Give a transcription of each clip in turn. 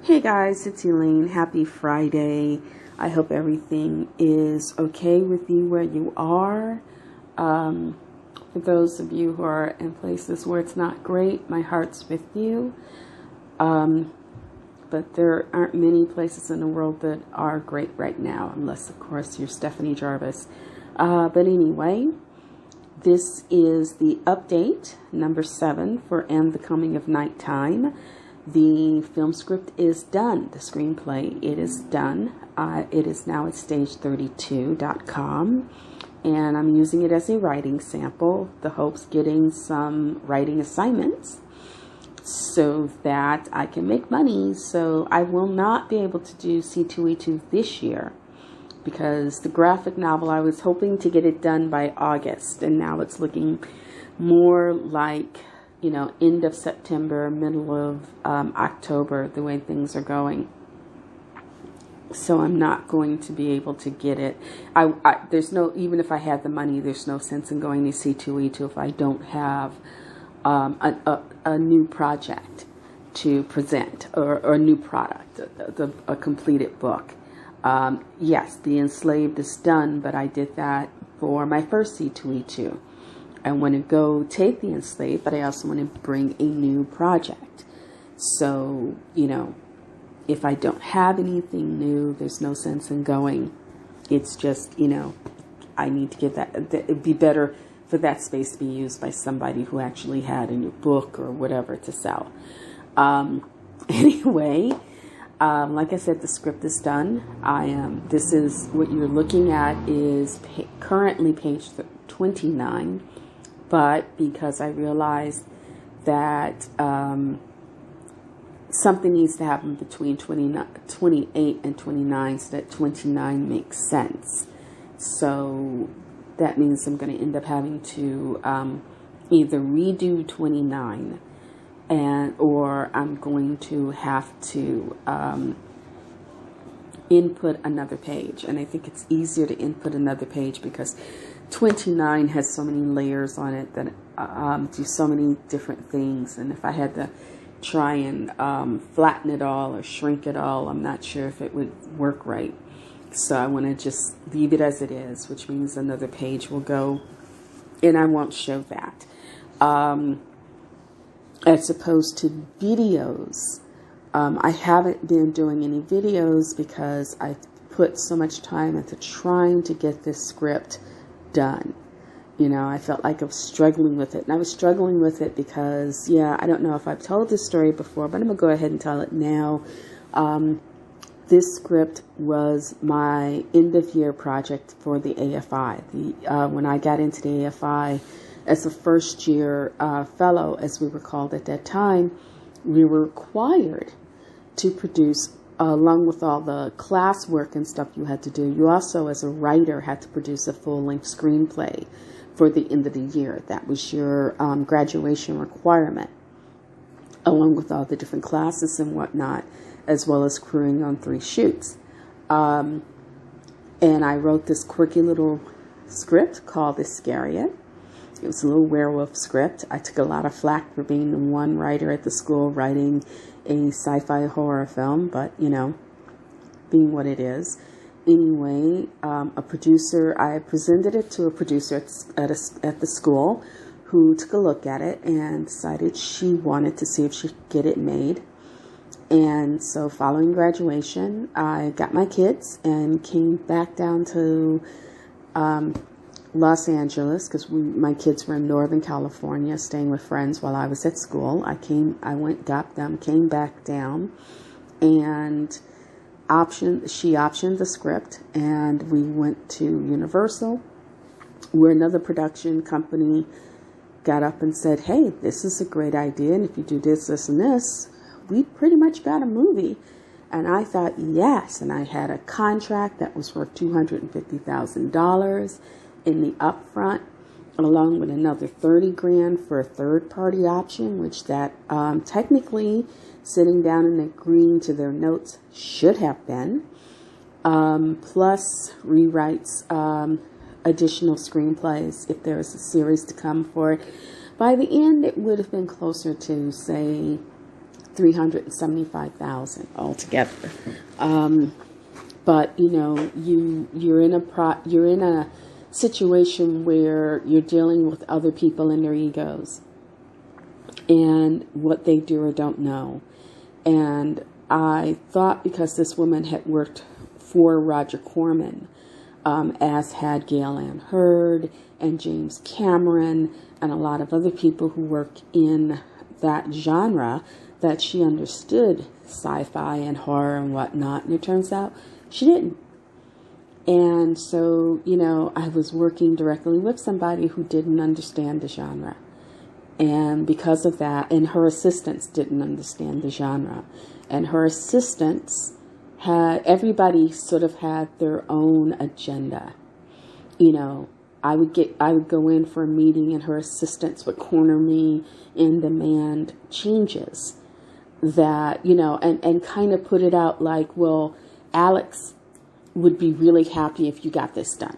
Hey guys, it's Elaine. Happy Friday. I hope everything is okay with you where you are. For those of you who are in places where it's not great, my heart's with you. But there aren't many places in the world that are great right now, unless, of course, you're Stephanie Jarvis. But anyway, this is the update, number 7, for And the Coming of Nighttime. The film script is done. The screenplay, it is done. It is now at stage32.com. And I'm using it as a writing sample. The hope's getting some writing assignments so that I can make money. So I will not be able to do C2E2 this year because the graphic novel, I was hoping to get it done by August. And now it's looking more like, end of September, middle of October, the way things are going. So I'm not going to be able to get it. There's no, even if I had the money, there's no sense in going to C2E2 if I don't have a new project to present or a new product, a completed book. Yes, The Enslaved is done, but I did that for my first C2E2. I want to go take The Enslaved, but I also want to bring a new project. So, if I don't have anything new, there's no sense in going. It's just, I need to get that. It'd be better for that space to be used by somebody who actually had a new book or whatever to sell. Anyway, like I said, the script is done. This is what you're looking at is currently page 29. But because I realized that something needs to happen between 28 and 29 so that 29 makes sense. So that means I'm going to end up having to either redo 29 or I'm going to have to input another page. And I think it's easier to input another page because 29 has so many layers on it that do so many different things. And if I had to try and flatten it all or shrink it all, I'm not sure if it would work right. So I want to just leave it as it is, which means another page will go, and I won't show that. As opposed to videos, I haven't been doing any videos because I put so much time into trying to get this script done. I felt like I was struggling with it. And I was struggling with it because, I don't know if I've told this story before, but I'm going to go ahead and tell it now. This script was my end-of-year project for the AFI. When I got into the AFI as a first-year fellow, as we were called at that time, we were required to produce, along with all the classwork and stuff you had to do, you also, as a writer, had to produce a full-length screenplay for the end of the year. That was your graduation requirement, along with all the different classes and whatnot, as well as crewing on 3 shoots. And I wrote this quirky little script called Iscariot. It was a little werewolf script. I took a lot of flack for being the one writer at the school writing a sci-fi horror film, but, being what it is. Anyway, I presented it to a producer at the school who took a look at it and decided she wanted to see if she could get it made. And so following graduation, I got my kids and came back down to Los Angeles because my kids were in Northern California staying with friends while I was at school. I got them, came back down, and she optioned the script, and we went to Universal, where another production company got up and said, hey, this is a great idea, and if you do this, this, and this, we pretty much got a movie. And I thought, yes, and I had a contract that was worth $250,000 in the upfront, along with another $30,000 for a third-party option, which that technically, sitting down and agreeing to their notes, should have been, plus rewrites, additional screenplays if there was a series to come for it. By the end, it would have been closer to, say, $375,000 altogether. But you're in a situation where you're dealing with other people and their egos and what they do or don't know. And I thought, because this woman had worked for Roger Corman, as had Gail Ann Hurd and James Cameron and a lot of other people who work in that genre, that she understood sci-fi and horror and whatnot. And it turns out she didn't. And so, I was working directly with somebody who didn't understand the genre. And because of that, and her assistants didn't understand the genre. And her assistants everybody sort of had their own agenda. I would go in for a meeting and her assistants would corner me and demand changes that, and kind of put it out like, well, Alex would be really happy if you got this done.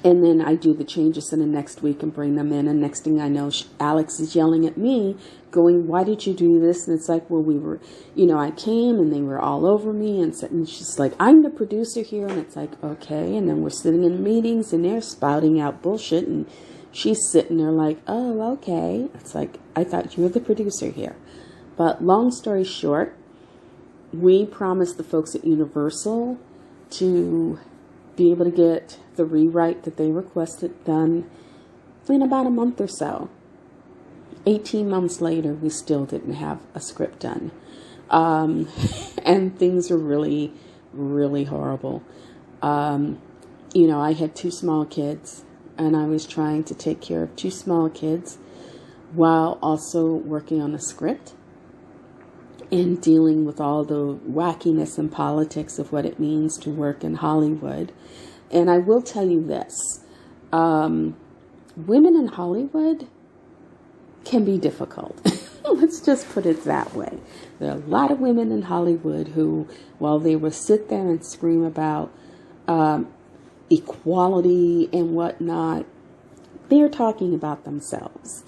And then I do the changes in the next week and bring them in. And next thing I know, Alex is yelling at me going, why did you do this? And it's like, well, we were, I came and they were all over me. And she's like, I'm the producer here. And it's like, okay. And then we're sitting in meetings and they're spouting out bullshit. And she's sitting there like, oh, okay. It's like, I thought you were the producer here. But long story short, we promised the folks at Universal to be able to get the rewrite that they requested done in about a month or so. 18 months later, we still didn't have a script done. And things are really, really horrible. I had 2 small kids, and I was trying to take care of 2 small kids while also working on a script and dealing with all the wackiness and politics of what it means to work in Hollywood. And I will tell you this, women in Hollywood can be difficult. Let's just put it that way. There are a lot of women in Hollywood who, while they will sit there and scream about equality and whatnot, they're talking about themselves.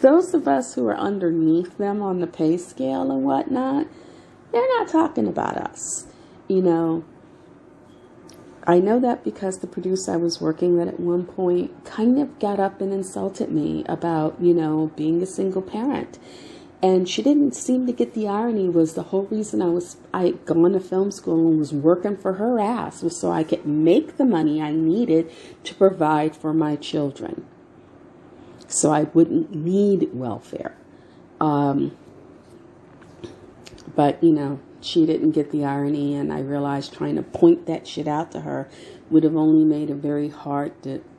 Those of us who are underneath them on the pay scale and whatnot, they're not talking about us. I know that because the producer I was working with at one point kind of got up and insulted me about, being a single parent. And she didn't seem to get the irony was the whole reason I had gone to film school and was working for her ass was so I could make the money I needed to provide for my children. So I wouldn't need welfare. But, she didn't get the irony, and I realized trying to point that shit out to her would have only made a very hard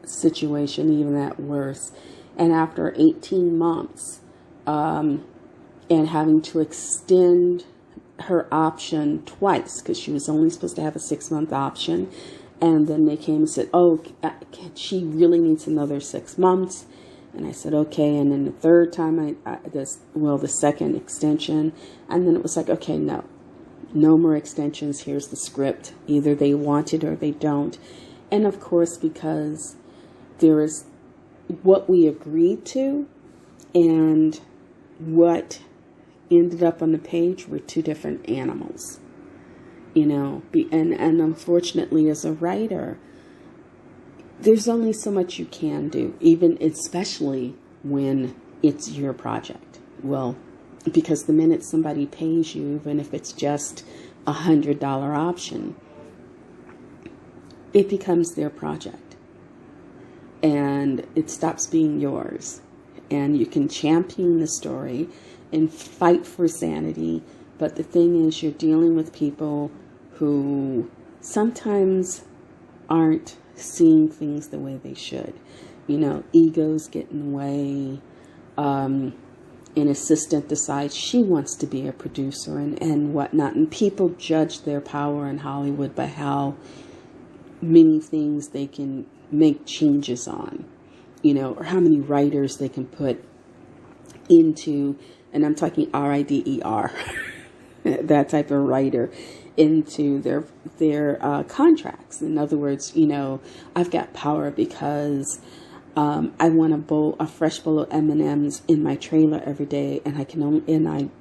situation even that worse. And after 18 months, and having to extend her option twice, because she was only supposed to have a 6-month option, and then they came and said, oh, she really needs another 6 months. And I said, okay. And then the third time, the second extension. And then it was like, okay, no more extensions. Here's the script. Either they want it or they don't. And of course, because there is what we agreed to and what ended up on the page were 2 different animals, and unfortunately as a writer, there's only so much you can do, especially when it's your project. Well, because the minute somebody pays you, even if it's just $100 option, it becomes their project. And it stops being yours. And you can champion the story and fight for sanity. But the thing is, you're dealing with people who sometimes aren't seeing things the way they should. Egos get in the way. An assistant decides she wants to be a producer and whatnot. And people judge their power in Hollywood by how many things they can make changes on, or how many writers they can put into, and I'm talking RIDER, that type of writer, into their contracts. In other words, I've got power because I want a fresh bowl of M&Ms in my trailer every day, and I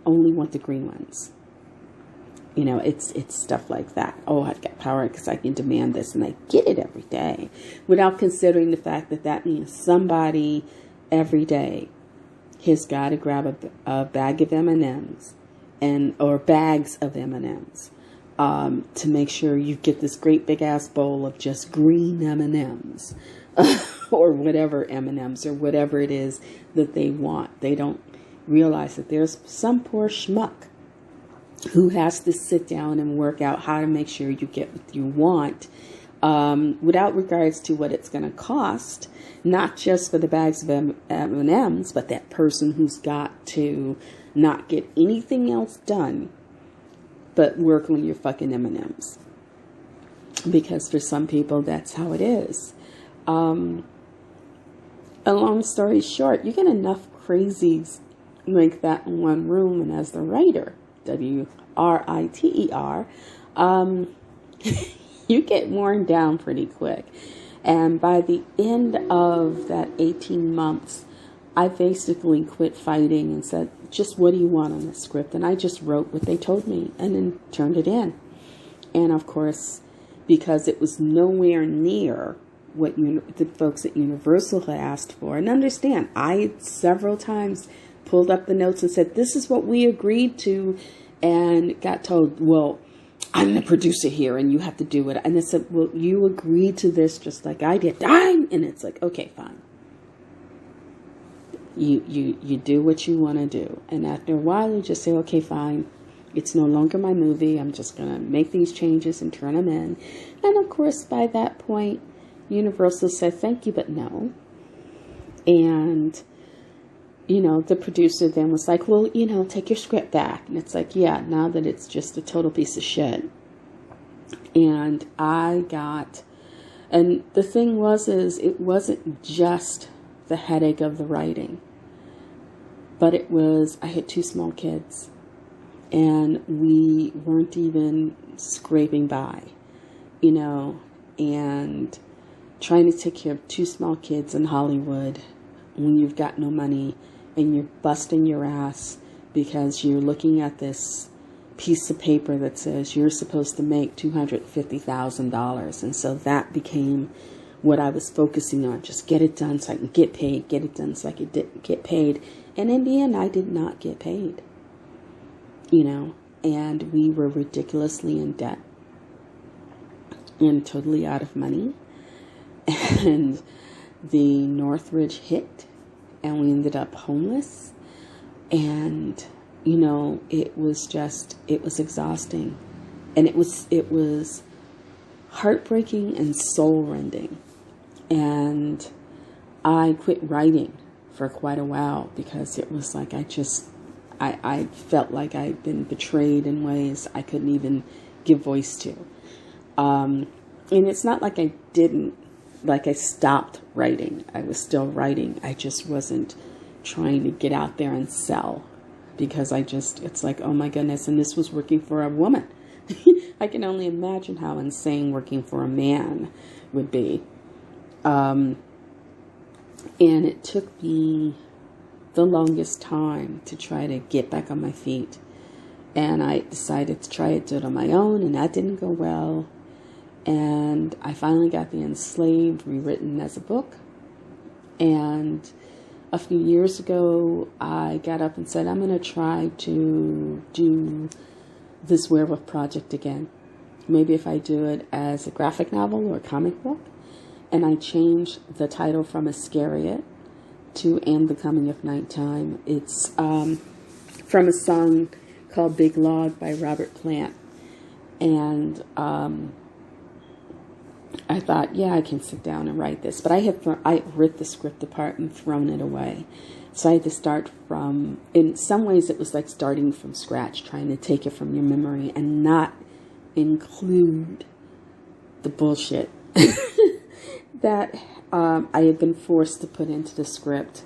only want the green ones. You know, it's stuff like that. Oh, I've got power because I can demand this, and I get it every day, without considering the fact that that means somebody every day has got to grab a bag of M&Ms or bags of M&Ms to make sure you get this great big ass bowl of just green M&Ms or whatever M&Ms or whatever it is that they want. They don't realize that there's some poor schmuck who has to sit down and work out how to make sure you get what you want, without regards to what it's going to cost, not just for the bags of M&Ms, but that person who's got to not get anything else done but work on your fucking M&Ms. Because for some people, that's how it is. A long story short, you get enough crazies like that in one room, and as the writer, WRITER, you get worn down pretty quick. And by the end of that 18 months, I basically quit fighting and said, just what do you want on the script? And I just wrote what they told me and then turned it in. And of course, because it was nowhere near what the folks at Universal had asked for. And understand, I several times pulled up the notes and said, this is what we agreed to, and got told, well, I'm the producer here and you have to do it. And I said, well, you agreed to this just like I did. And it's like, okay, fine. You do what you want to do. And after a while, you just say, okay, fine. It's no longer my movie. I'm just going to make these changes and turn them in. And of course, by that point, Universal said, thank you, but no. And you know, the producer then was like, well, you know, take your script back. And it's like, yeah, now that it's just a total piece of shit. And and the thing is it wasn't just the headache of the writing, but it was, I had 2 small kids and we weren't even scraping by, you know, and trying to take care of 2 small kids in Hollywood when you've got no money and you're busting your ass because you're looking at this piece of paper that says you're supposed to make $250,000. And so that became what I was focusing on. Just get it done so I can get paid. Get it done so I could get paid. And in the end, I did not get paid. You know, and we were ridiculously in debt and totally out of money. And the Northridge hit. And we ended up homeless. And, you know, it was exhausting. And it was heartbreaking and soul-rending. And I quit writing for quite a while because it was like I felt like I'd been betrayed in ways I couldn't even give voice to. And it's not like I stopped writing. I was still writing. I just wasn't trying to get out there and sell because it's like, oh my goodness. And this was working for a woman. I can only imagine how insane working for a man would be. And it took me the longest time to try to get back on my feet. And I decided to try it on my own, and that didn't go well. And I finally got The Enslaved rewritten as a book. And a few years ago, I got up and said, I'm going to try to do this Werewolf project again. Maybe if I do it as a graphic novel or a comic book. And I changed the title from Iscariot to And the Coming of Nighttime. It's from a song called Big Log by Robert Plant. And I thought, yeah, I can sit down and write this. But I ripped the script apart and thrown it away. So I had to start from, in some ways it was like starting from scratch, trying to take it from your memory and not include the bullshit that I had been forced to put into the script.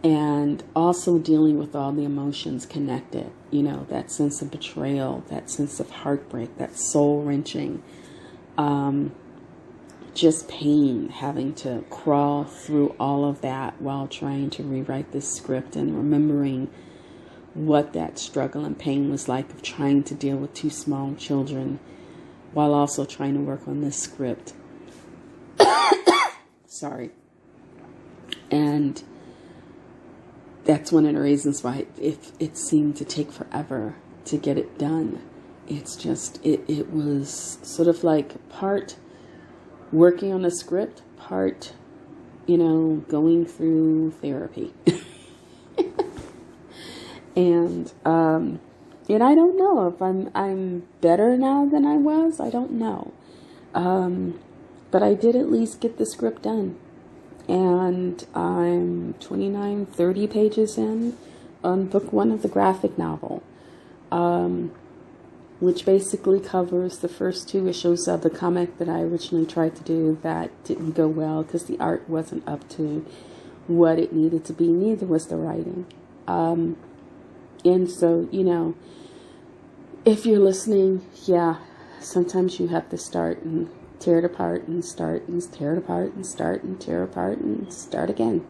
And also dealing with all the emotions connected, you know, that sense of betrayal, that sense of heartbreak, that soul wrenching. just pain having to crawl through all of that while trying to rewrite this script, and remembering what that struggle and pain was like of trying to deal with two small children while also trying to work on this script. Sorry. And that's one of the reasons why it seemed to take forever to get it done. It's just, it was sort of like part working on a script, part, going through therapy. And I don't know if I'm better now than I was. I don't know. But I did at least get the script done. And I'm 29, 30 pages in on book 1 of the graphic novel, which basically covers the first 2 issues of the comic that I originally tried to do that didn't go well because the art wasn't up to what it needed to be. Neither was the writing. And so, if you're listening, yeah, sometimes you have to start and tear it apart and start and tear it apart and start and tear apart and start again,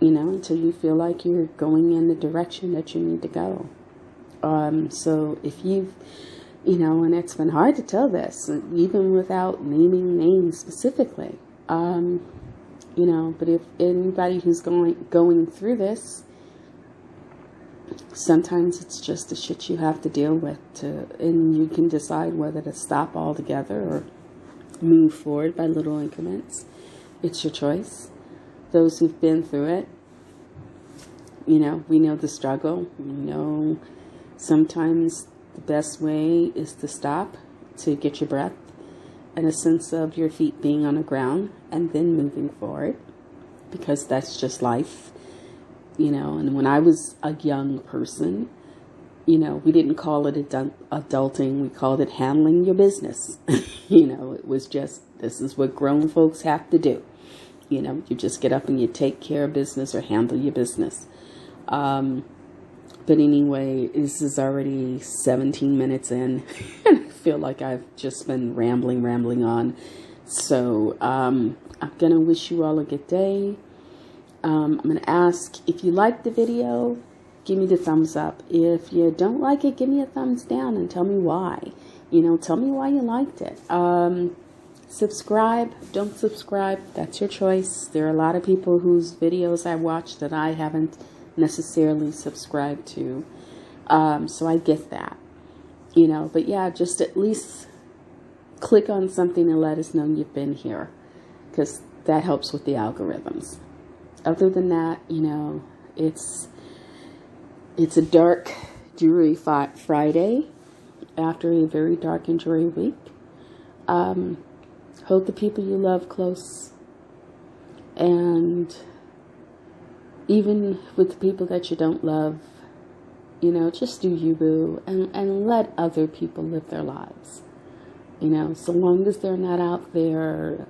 until you feel like you're going in the direction that you need to go. So if you've, and it's been hard to tell this, even without naming names specifically, but if anybody who's going through this, sometimes it's just the shit you have to deal with, and you can decide whether to stop altogether or move forward by little increments. It's your choice. Those who've been through it, we know the struggle. We know sometimes the best way is to stop, to get your breath and a sense of your feet being on the ground, and then moving forward, because that's just life. And when I was a young person, we didn't call it adulting. We called it handling your business. It was just, this is what grown folks have to do. You just get up and you take care of business or handle your business. But anyway, this is already 17 minutes in, and I feel like I've just been rambling on. So I'm going to wish you all a good day. I'm going to ask, if you like the video, give me the thumbs up. If you don't like it, give me a thumbs down and tell me why. Tell me why you liked it. Subscribe, don't subscribe, that's your choice. There are a lot of people whose videos I watch that I haven't necessarily subscribed to. So I get that. But yeah, just at least click on something and let us know you've been here, because that helps with the algorithms. Other than that, it's a dark, dreary Friday after a very dark and dreary week. Hold the people you love close, and even with the people that you don't love, just do you, boo, and let other people live their lives. So long as they're not out there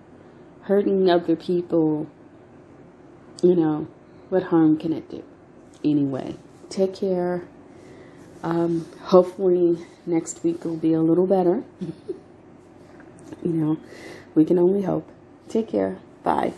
hurting other people, what harm can it do? Anyway, take care. Hopefully next week will be a little better. We can only hope. Take care. Bye.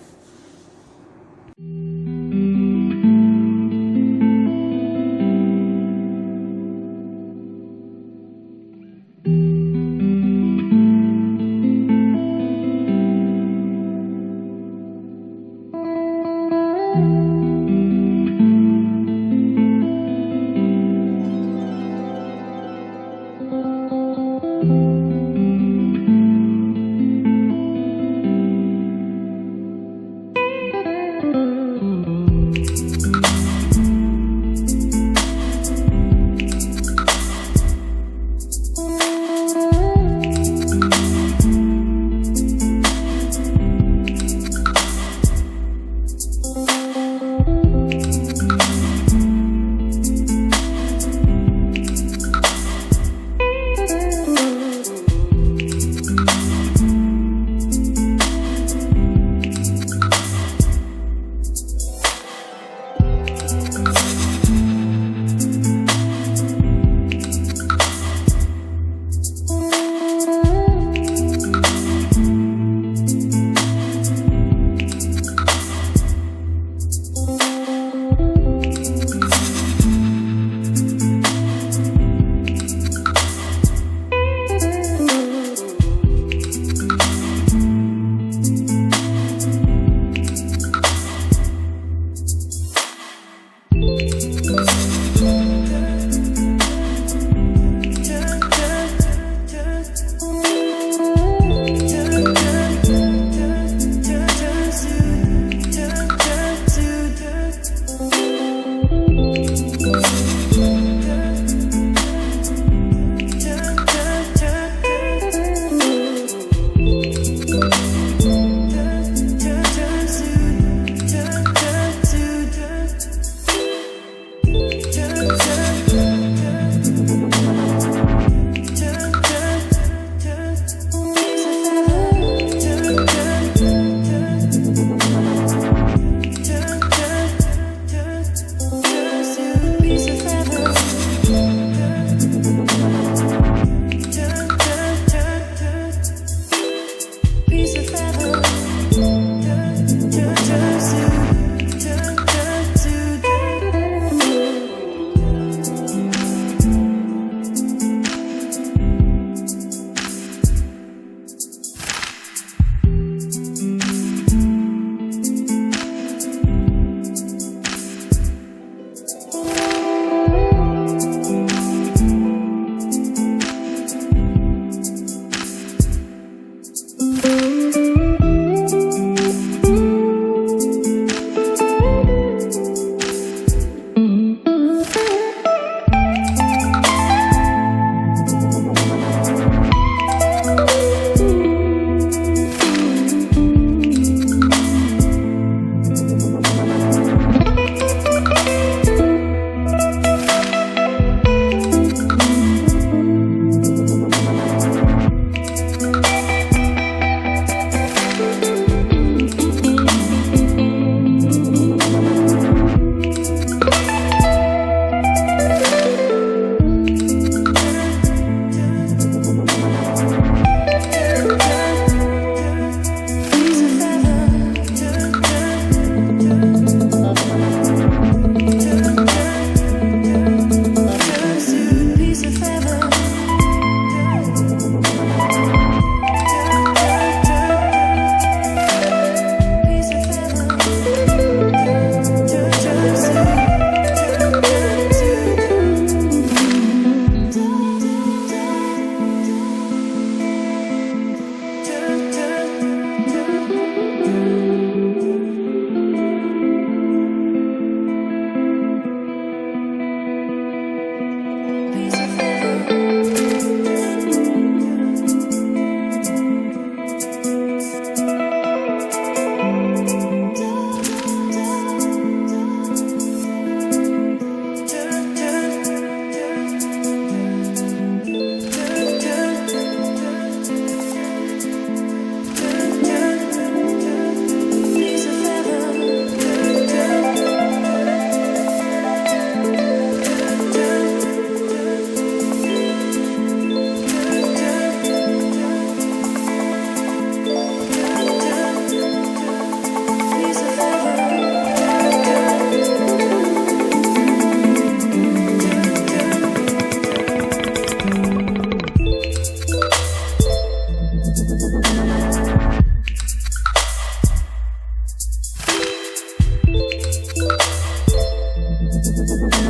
Piece of feather.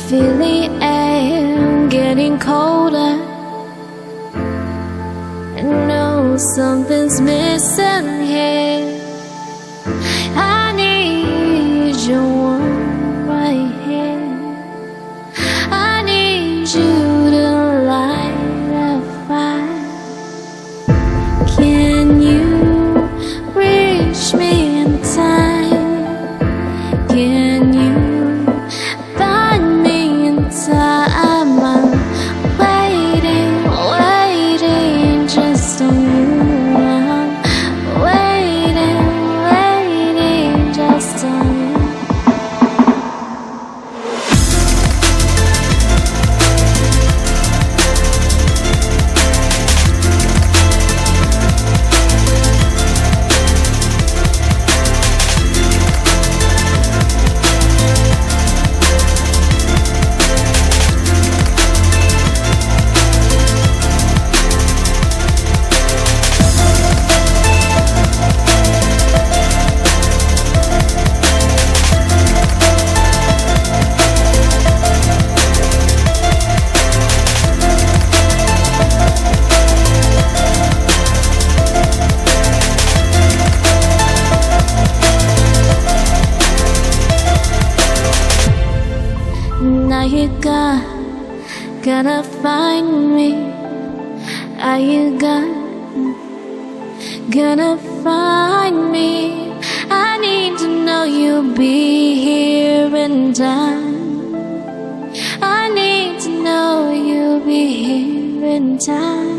feel the air getting colder. I know something's missing here. I need your warmth right here. I need you to light a fire. Can you reach me in time? Can you find me in time? I'm waiting, waiting just on you. I'm waiting, waiting just on you. Now you gonna find me. Are you gonna find me? I need to know you'll be here in time. I need to know you'll be here in time.